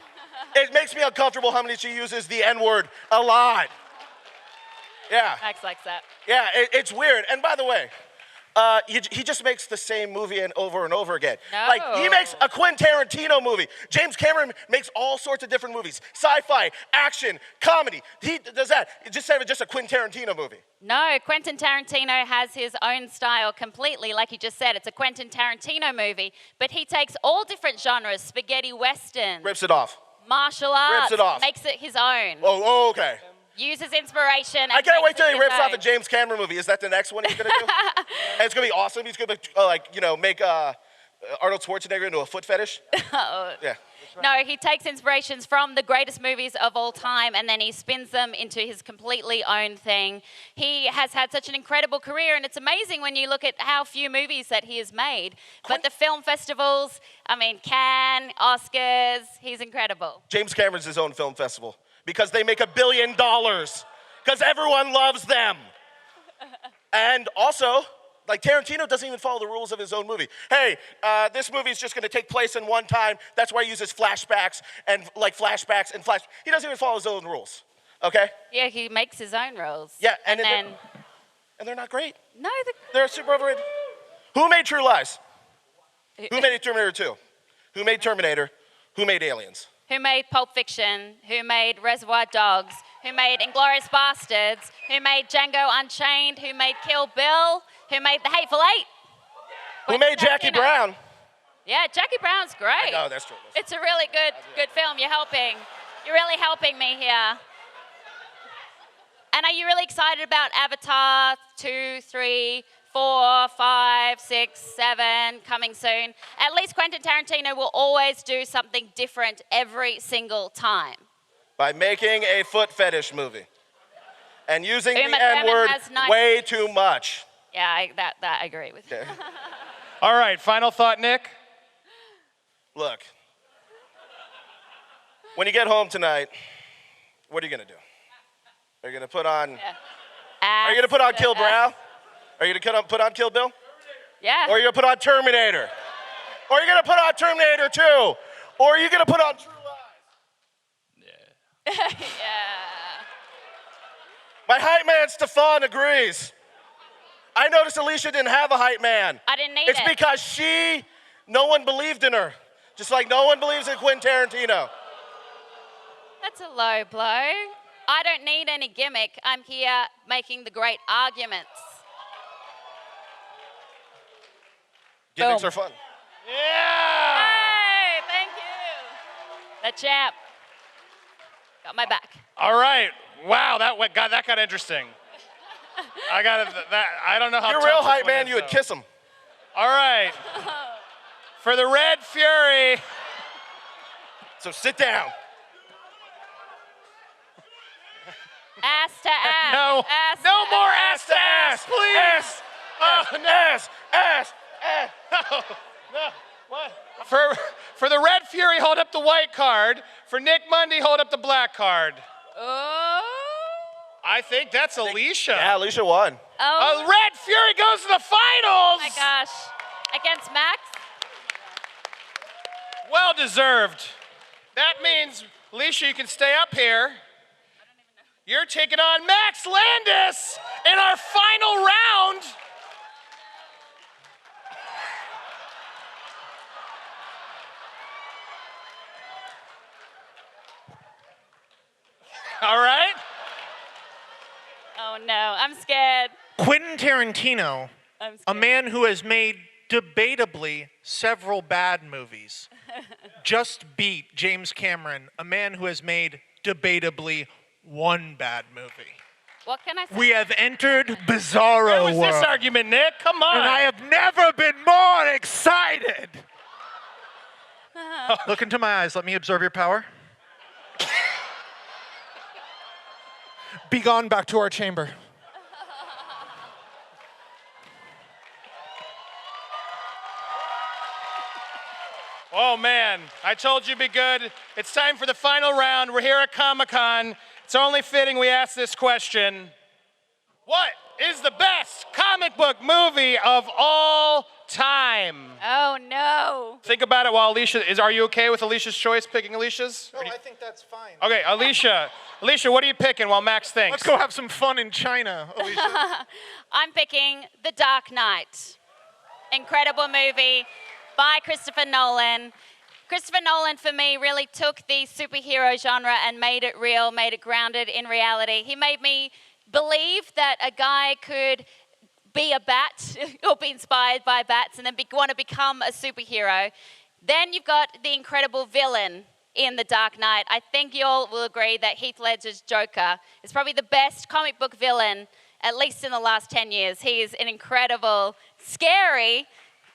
It makes me uncomfortable how many she uses the N-word a lot. Yeah. Max likes that. Yeah, it's weird. And by the way, He just makes the same movie and over again. No. Like, he makes a Quentin Tarantino movie. James Cameron makes all sorts of different movies. Sci-fi, action, comedy. He does that. Just a Quentin Tarantino movie. No, Quentin Tarantino has his own style completely. Like you just said, it's a Quentin Tarantino movie. But he takes all different genres, spaghetti western, Rips it off. martial arts, Rips it off. makes it his own. Oh, okay. Uses inspiration. And I can't wait till he makes it rips his off a own. James Cameron movie. Is that the next one he's gonna do? And it's gonna be awesome. He's gonna make Arnold Schwarzenegger into a foot fetish. Yeah. No, he takes inspirations from the greatest movies of all time and then he spins them into his completely own thing. He has had such an incredible career and it's amazing when you look at how few movies that he has made. But the film festivals, I mean, Cannes, Oscars, he's incredible. James Cameron's his own film festival because they make $1 billion because everyone loves them. And also, like Tarantino doesn't even follow the rules of his own movie. Hey, this movie is just going to take place in one time. That's why he uses flashbacks and flash. He doesn't even follow his own rules. Okay? Yeah, he makes his own rules. Yeah, and they're not great. No, They're super overrated. Who made True Lies? Who made Terminator 2? Who made Terminator? Who made Aliens? Who made Pulp Fiction? Who made Reservoir Dogs? Who made Inglourious Bastards? Who made Django Unchained? Who made Kill Bill? Who made The Hateful Eight? Who made Jackie Brown? Yeah, Jackie Brown's great. Oh, that's true. It's a really good film. You're really helping me here. And are you really excited about Avatar 2, 3, 4, 5, 6, 7 coming soon? At least Quentin Tarantino will always do something different every single time. By making a foot fetish movie. And using Uma the Thurman N-word has nice- way too much. Yeah, I agree with you. Okay. All right, final thought, Nick. Look. When you get home tonight, what are you gonna do? Are you gonna put on? Are you gonna put on Kill Brow? Are you gonna put on Kill Bill? Yeah. Or are you gonna put on Terminator? Or are you gonna put on Terminator 2? Or are you gonna put on True Lies? Yeah. My hype man Stefan agrees. I noticed Alicia didn't have a hype man. I didn't need It's it. because no one believed in her. Just like no one believes in Quentin Tarantino. That's a low blow. I don't need any gimmick. I'm here making the great arguments. Gimmicks are fun. Yeah! Hey, thank you. The champ. Got my back. All right. Wow, that got interesting. I don't know how. You're a tough real this hype one man, is, you would though. kiss him. All right. For the Red Fury. So sit down. Ass to ass. No. Ass No to more ass. ass to ass, please. Ass. Oh, ass. Ass. No. What? For the Red Fury, hold up the white card. For Nick Mundy, hold up the black card. Oh. I think that's Alicia. Yeah, Alicia won. Oh. Red Fury goes to the finals. Oh my gosh. Against Max? Well deserved. That means, Alicia, you can stay up here. You're taking on Max Landis in our final round. All right. Oh no, I'm scared. Quentin Tarantino, I'm scared. a man who has made debatably several bad movies, just beat James Cameron, a man who has made debatably one bad movie. What can I say? We have entered Bizarro Where was World. this argument, Nick? Come on. And I have never been more excited. Look into my eyes. Let me observe your power. Be gone back to our chamber. Oh man, I told you be good. It's time for the final round. We're here at Comic-Con. It's only fitting we ask this question. What is the best comic book movie of all time? Oh no. Think about it while Alicia are you okay with Alicia's choice, picking Alicia's? No, I think that's fine. Okay, Alicia, what are you picking while Max thinks? Let's go have some fun in China, Alicia. I'm picking The Dark Knight. Incredible movie by Christopher Nolan. Christopher Nolan, for me, really took the superhero genre and made it real, made it grounded in reality. He made me believe that a guy could be a bat or be inspired by bats and then want to become a superhero. Then you've got the incredible villain in The Dark Knight. I think you all will agree that Heath Ledger's Joker is probably the best comic book villain, at least in the last 10 years. He is an incredible, scary,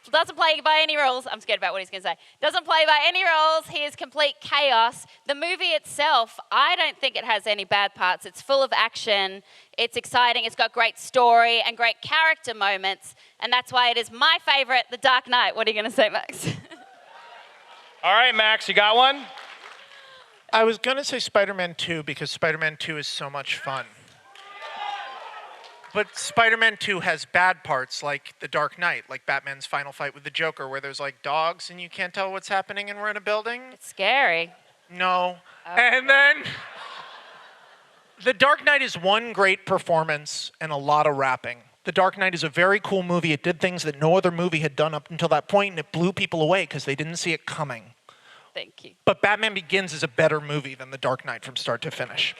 doesn't play by any rules. I'm scared about what he's going to say. Doesn't play by any rules. He is complete chaos. The movie itself, I don't think it has any bad parts. It's full of action. It's exciting. It's got great story and great character moments. And that's why it is my favorite, The Dark Knight. What are you going to say, Max? All right, Max, you got one? I was going to say Spider-Man 2 because Spider-Man 2 is so much fun. But Spider-Man 2 has bad parts like The Dark Knight, like Batman's final fight with the Joker, where there's like dogs and you can't tell what's happening and we're in a building. It's scary. No. And then The Dark Knight is one great performance and a lot of rapping. The Dark Knight is a very cool movie. It did things that no other movie had done up until that point, and it blew people away because they didn't see it coming. Thank you. But Batman Begins is a better movie than The Dark Knight from start to finish.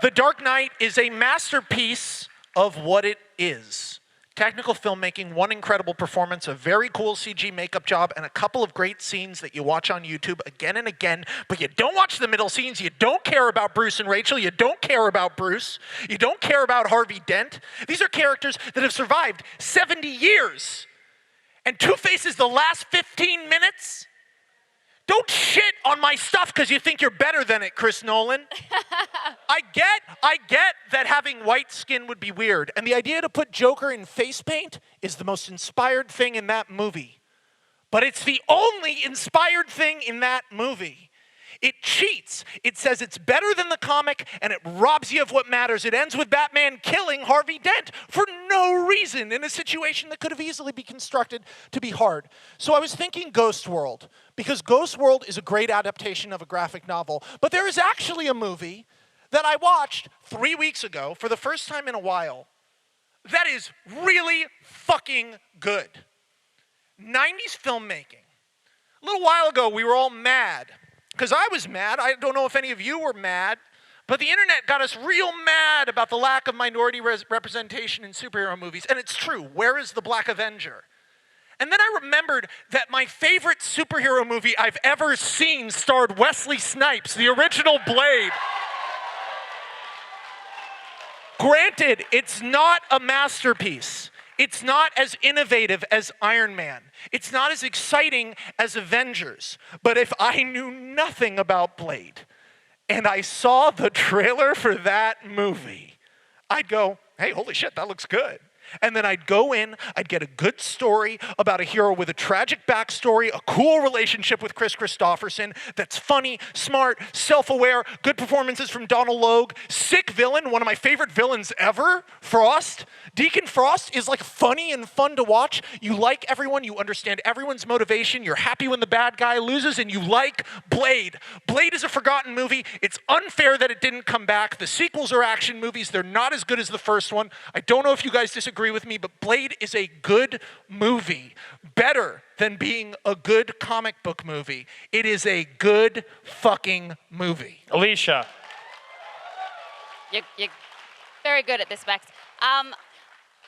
The Dark Knight is a masterpiece of what it is. Technical filmmaking, one incredible performance, a very cool CG makeup job, and a couple of great scenes that you watch on YouTube again and again, but you don't watch the middle scenes. You don't care about Bruce and Rachel. You don't care about Bruce. You don't care about Harvey Dent. These are characters that have survived 70 years. And Two-Face is the last 15 minutes? Don't shit on my stuff because you think you're better than it, Chris Nolan. I get that having white skin would be weird. And the idea to put Joker in face paint is the most inspired thing in that movie. But it's the only inspired thing in that movie. It cheats. It says it's better than the comic, and it robs you of what matters. It ends with Batman killing Harvey Dent for no reason in a situation that could have easily been constructed to be hard. So I was thinking Ghost World, because Ghost World is a great adaptation of a graphic novel. But there is actually a movie that I watched 3 weeks ago for the first time in a while that is really fucking good. 90s filmmaking. A little while ago, we were all mad. Because I was mad. I don't know if any of you were mad. But the internet got us real mad about the lack of minority representation in superhero movies. And it's true. Where is the Black Avenger? And then I remembered that my favorite superhero movie I've ever seen starred Wesley Snipes, the original Blade. Granted, it's not a masterpiece. It's not as innovative as Iron Man. It's not as exciting as Avengers. But if I knew nothing about Blade and I saw the trailer for that movie, I'd go, hey, holy shit, that looks good. And then I'd go in, I'd get a good story about a hero with a tragic backstory, a cool relationship with Chris Christopherson that's funny, smart, self-aware, good performances from Donald Logue, sick villain, one of my favorite villains ever, Frost. Deacon Frost is like funny and fun to watch. You like everyone, you understand everyone's motivation, you're happy when the bad guy loses, and you like Blade. Blade is a forgotten movie. It's unfair that it didn't come back. The sequels are action movies. They're not as good as the first one. I don't know if you guys disagree with me, but Blade is a good movie. Better than being a good comic book movie. It is a good fucking movie. Alicia. You're very good at this, Max.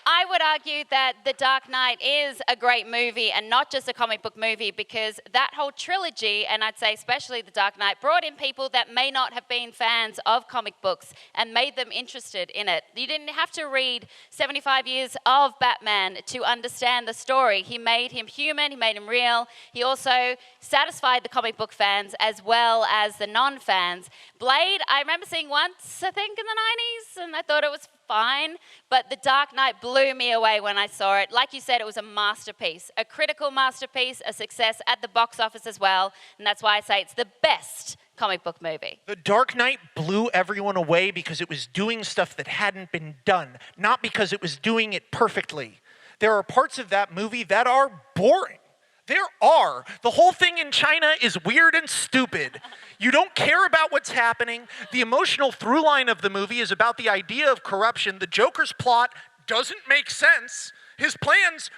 I would argue that The Dark Knight is a great movie and not just a comic book movie, because that whole trilogy, and I'd say especially The Dark Knight, brought in people that may not have been fans of comic books and made them interested in it. You didn't have to read 75 years of Batman to understand the story. He made him human, he made him real. He also satisfied the comic book fans as well as the non-fans. Blade, I remember seeing once, I think in the 90s, and I thought it was fine, but The Dark Knight blew me away when I saw it. Like you said, it was a masterpiece, a critical masterpiece, a success at the box office as well, and that's why I say it's the best comic book movie. The Dark Knight blew everyone away because it was doing stuff that hadn't been done, not because it was doing it perfectly. There are parts of that movie that are boring. There are. The whole thing in China is weird and stupid. You don't care about what's happening. The emotional through line of the movie is about the idea of corruption. The Joker's plot doesn't make sense. His plans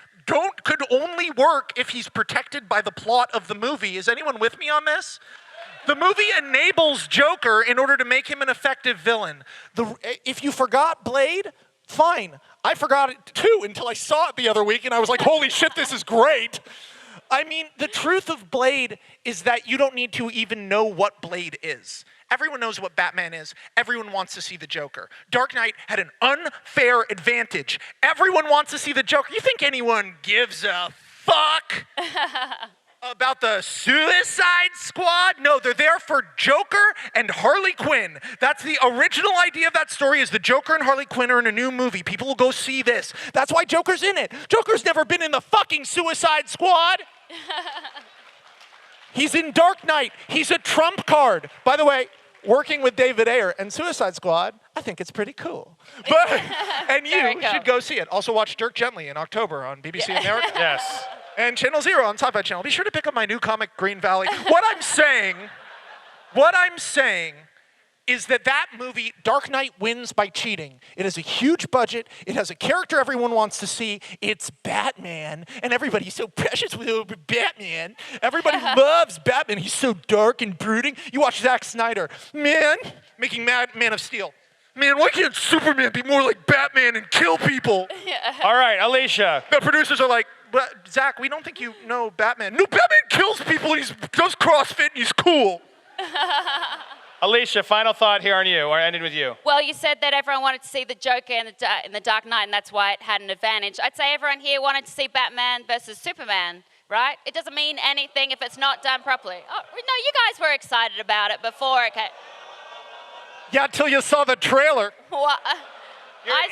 could only work if he's protected by the plot of the movie. Is anyone with me on this? The movie enables Joker in order to make him an effective villain. If you forgot Blade, fine. I forgot it too until I saw it the other week and I was like, holy shit, this is great. I mean, the truth of Blade is that you don't need to even know what Blade is. Everyone knows what Batman is. Everyone wants to see the Joker. Dark Knight had an unfair advantage. Everyone wants to see the Joker. You think anyone gives a fuck about the Suicide Squad? No, they're there for Joker and Harley Quinn. That's the original idea of that story, is the Joker and Harley Quinn are in a new movie. People will go see this. That's why Joker's in it. Joker's never been in the fucking Suicide Squad. He's in Dark Knight. He's a trump card. By the way, working with David Ayer and Suicide Squad, I think it's pretty cool. And you should go see it. Also watch Dirk Gently in October on BBC America. Yes. And Channel Zero on Sci-Fi Channel. Be sure to pick up my new comic, Green Valley. What I'm saying is that movie, Dark Knight, wins by cheating. It has a huge budget. It has a character everyone wants to see. It's Batman. And everybody's so precious with Batman. Everybody loves Batman. He's so dark and brooding. You watch Zack Snyder. Man, making Man of Steel. Man, why can't Superman be more like Batman and kill people? All right, Alicia. The producers are like, but Zach, we don't think you know Batman. No, Batman kills people. He does CrossFit and he's cool. Alicia, final thought here on you, or ending with you. Well, you said that everyone wanted to see the Joker in the Dark Knight, and that's why it had an advantage. I'd say everyone here wanted to see Batman versus Superman, right? It doesn't mean anything if it's not done properly. Oh, no, you guys were excited about it before it came. Yeah, till you saw the trailer. What?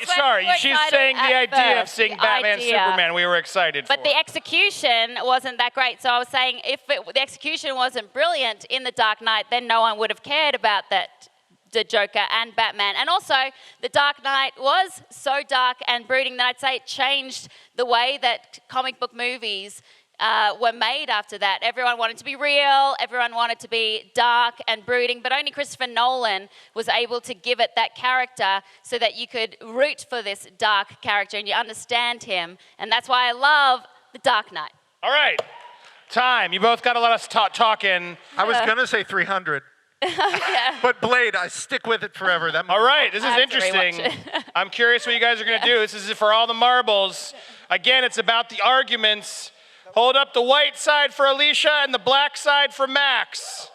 Sorry, she's saying the idea of seeing Batman, Superman. We were excited for. But the execution wasn't that great. So I was saying if the execution wasn't brilliant in The Dark Knight, then no one would have cared about that, the Joker and Batman. And also, The Dark Knight was so dark and brooding that I'd say it changed the way that comic book movies were made after that. Everyone wanted to be real, everyone wanted to be dark and brooding, but only Christopher Nolan was able to give it that character so that you could root for this dark character and you understand him. And that's why I love The Dark Knight. All right, time. You both got to let us talking. I was going to say 300. Yeah. But Blade, I stick with it forever. All right, this is interesting. I'm curious what you guys are going to do. This is for all the marbles. Again, it's about the arguments. Hold up the white side for Alicia and the black side for Max.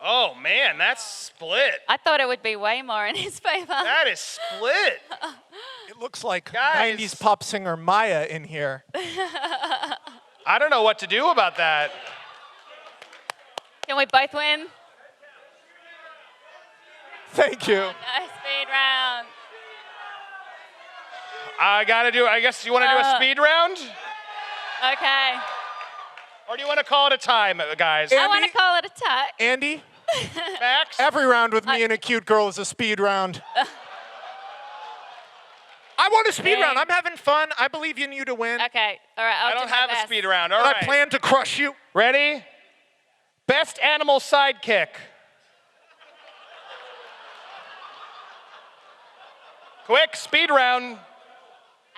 Oh, man, that's split. I thought it would be way more in his favor. That is split. It looks like Guys. 90s pop singer Maya in here. I don't know what to do about that. Can we both win? Thank you. Nice speed round. I guess you want to do a speed round? Okay. Or do you want to call it a time, guys? I want to call it a tie. Andy, Max? every round with me and a cute girl is a speed round. I want a speed round. I'm having fun. I believe in you to win. Okay. All right. I don't have a speed round. All And right. I plan to crush you. Ready? Best animal sidekick. Quick, speed round.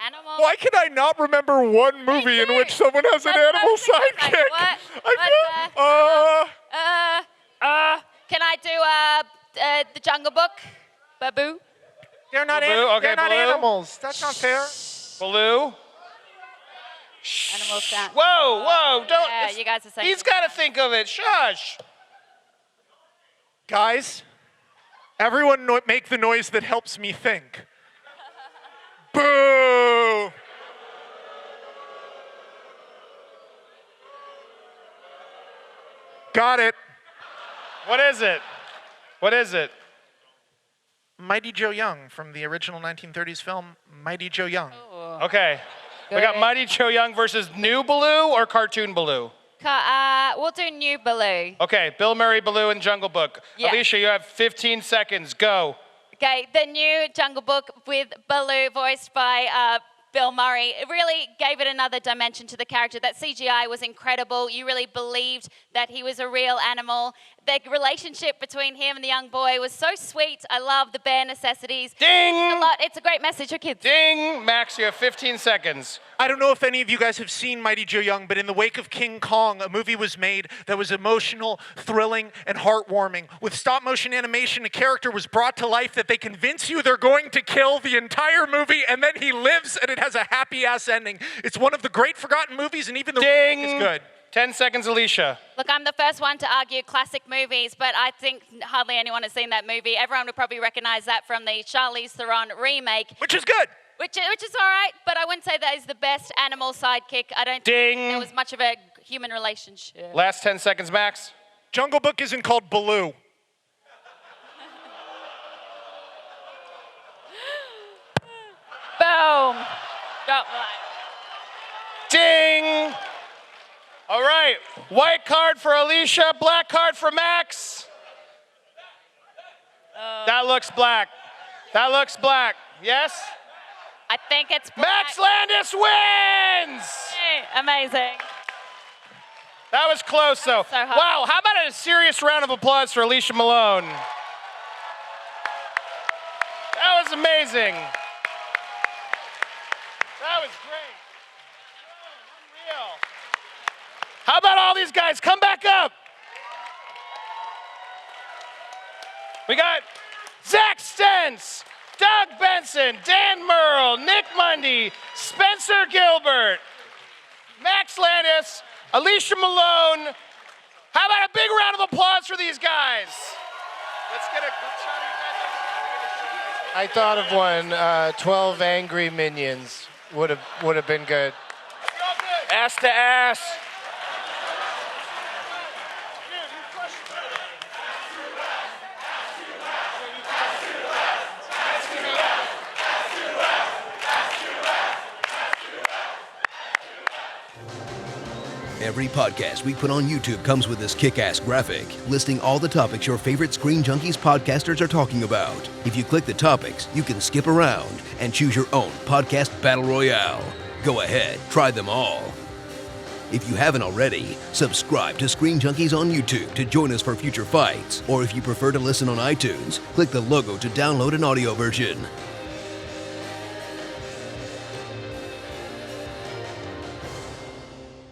Animal. Why can I not remember one movie in which someone has an animal sidekick? Can I do the Jungle Book? Babu? They're not, Baloo? Okay, they're not Baloo. animals. That's not fair. Baloo. Animal sound. Whoa, don't. Yeah, you guys are saying. He's got to think of it. Shush. Guys, everyone make the noise that helps me think. Boo! Got it. What is it? What is it? Mighty Joe Young from the original 1930s film, Mighty Joe Young. Okay. We got Mighty Joe Young versus New Baloo or Cartoon Baloo? We'll do New Baloo. Okay, Bill Murray, Baloo, and Jungle Book. Yeah. Alicia, you have 15 seconds. Go. Okay, the new Jungle Book with Baloo, voiced by Bill Murray. It really gave it another dimension to the character. That CGI was incredible. You really believed that he was a real animal. The relationship between him and the young boy was so sweet. I love the bare necessities. Ding! It's a great message for kids. Ding! Max, you have 15 seconds. I don't know if any of you guys have seen Mighty Joe Young, but in the wake of King Kong, a movie was made that was emotional, thrilling, and heartwarming. With stop-motion animation, a character was brought to life that they convince you they're going to kill the entire movie, and then he lives, and it has a happy-ass ending. It's one of the great forgotten movies, and even the Ding! is good. 10 seconds, Alicia. Look, I'm the first one to argue classic movies, but I think hardly anyone has seen that movie. Everyone would probably recognize that from the Charlize Theron remake. Which is good. Which is all right, but I wouldn't say that is the best animal sidekick. I don't Ding. think there was much of a human relationship. Last 10 seconds, Max. Jungle Book isn't called Baloo. Boom. Drop the mic. Ding! All right, white card for Alicia, black card for Max. That looks black. That looks black. Yes? I think it's black. Max Landis wins! Hey, amazing. That was close, though. So hard. Wow, how about a serious round of applause for Alicia Malone? That was amazing. That was great. Unreal. How about all these guys? Come back up. We got Zach Stentz, Doug Benson, Dan Murrell, Nick Mundy, Spencer Gilbert, Max Landis, Alicia Malone. How about a big round of applause for these guys? Let's get a group shot of you guys. I thought of one. 12 Angry Minions would have been good. Ass to ass. Every podcast we put on YouTube comes with this kick-ass graphic listing all the topics your favorite Screen Junkies podcasters are talking about. If you click the topics, you can skip around and choose your own podcast battle royale. Go ahead, try them all. If you haven't already, subscribe to Screen Junkies on YouTube to join us for future fights. Or if you prefer to listen on iTunes, click the logo to download an audio version.